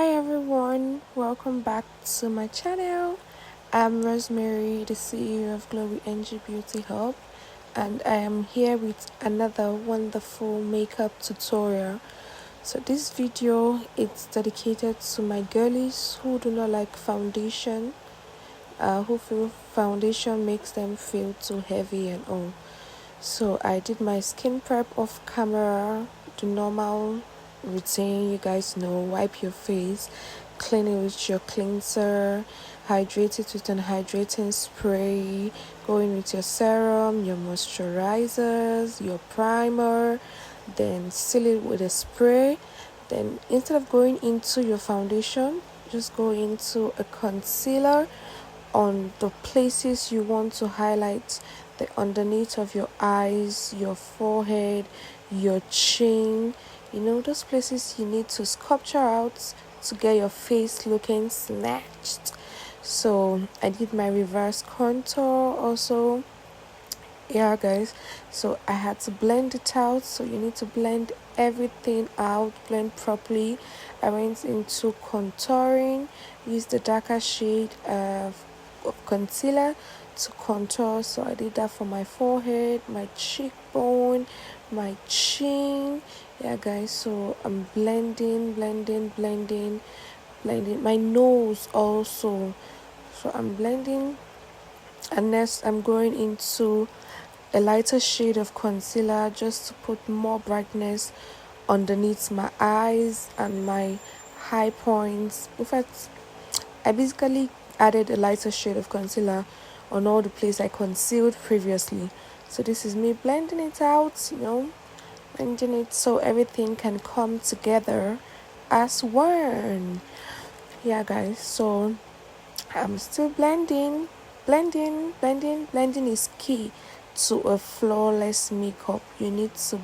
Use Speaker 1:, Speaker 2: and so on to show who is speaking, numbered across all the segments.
Speaker 1: Hi everyone, welcome back to my channel. I'm Rosemary, the CEO of Glory NG Beauty Hub, and I am here with another wonderful makeup tutorial. So this video is dedicated to my girlies who do not like foundation, who feel foundation makes them feel too heavy and all. So I did my skin prep off camera, the normal routine, you guys know. Wipe your face, clean it with your cleanser, hydrate it with an hydrating spray, go in with your serum, your moisturizers, your primer, then seal it with a spray. Then instead of going into your foundation, just go into a concealer on the places you want to highlight, the underneath of your eyes, your forehead, your chin, those places you need to sculpture out to get your face looking snatched. So I did my reverse contour also. Yeah, guys, so I had to blend it out. So you need to blend everything out, blend properly. I went into contouring, used the darker shade of concealer to contour. So I did that for my forehead, my cheekbone, my chin. Yeah, guys, so I'm blending my nose also. So I'm blending, and next I'm going into a lighter shade of concealer just to put more brightness underneath my eyes and my high points. In fact, I basically added a lighter shade of concealer on all the places I concealed previously. So this is me blending it out, blending it so everything can come together as one. Yeah, guys, so I'm still blending is key to a flawless makeup. You need to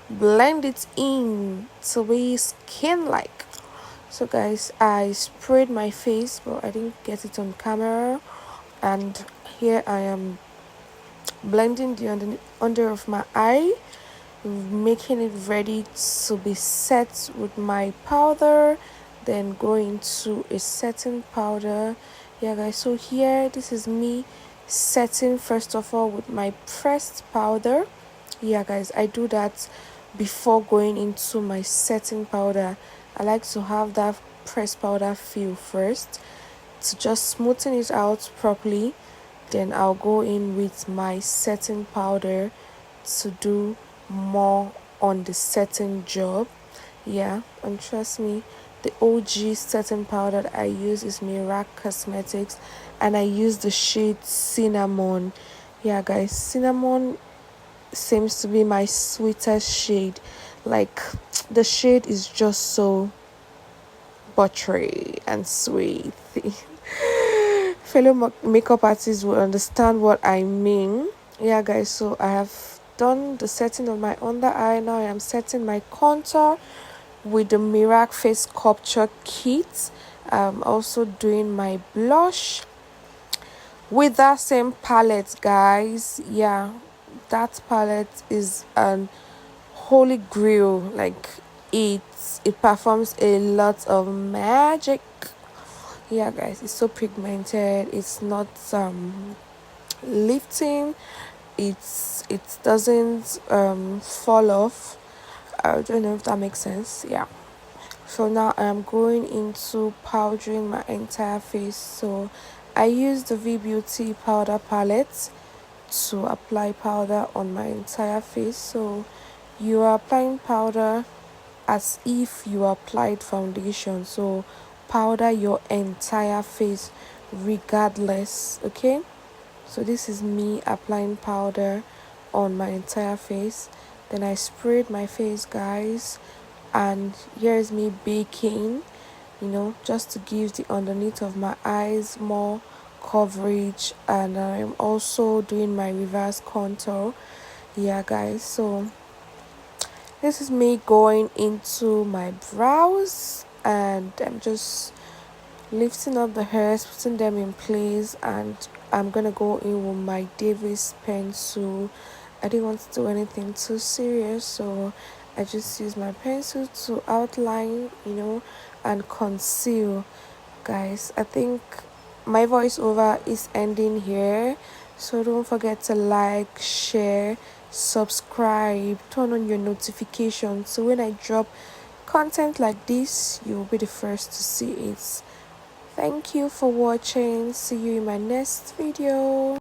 Speaker 1: blend it in to be skin like. So guys, I sprayed my face, but I didn't get it on camera, and here I am blending the under of my eye, making it ready to be set with my powder, then going to a setting powder. Yeah, guys, so here this is me setting first of all with my pressed powder. Yeah, guys, I do that before going into my setting powder. I like to have that pressed powder feel first to just smoothen it out properly. Then I'll go in with my setting powder to do more on the setting job. Yeah, and trust me, the OG setting powder that I use is Mirac Cosmetics, and I use the shade Cinnamon. Yeah, guys, Cinnamon seems to be my sweetest shade. Like, the shade is just so buttery and sweet. Fellow makeup artists will understand what I mean. Yeah, guys, so I have done the setting of my under eye. Now I am setting my contour with the Mirac Face Sculpture Kit. I'm also doing my blush with that same palette, guys. Yeah, that palette is an holy grail. Like, it performs a lot of magic. Yeah, guys, it's so pigmented. It's not lifting. It doesn't fall off. I don't know if that makes sense. Yeah. So now I'm going into powdering my entire face. So I use the V Beauty powder palette to apply powder on my entire face. So you are applying powder as if you applied foundation. So powder your entire face regardless. Okay, so this is me applying powder on my entire face. Then I sprayed my face, guys, and here's me baking, just to give the underneath of my eyes more coverage. And I'm also doing my reverse contour. Yeah, guys, so this is me going into my brows, and I'm just lifting up the hairs, putting them in place, and I'm gonna go in with my Davis pencil. I didn't want to do anything too serious, so I just use my pencil to outline, and conceal. Guys, I think my voiceover is ending here, so don't forget to like, share, subscribe, turn on your notifications so when I drop content like this you'll be the first to see it. Thank you for watching. See you in my next video.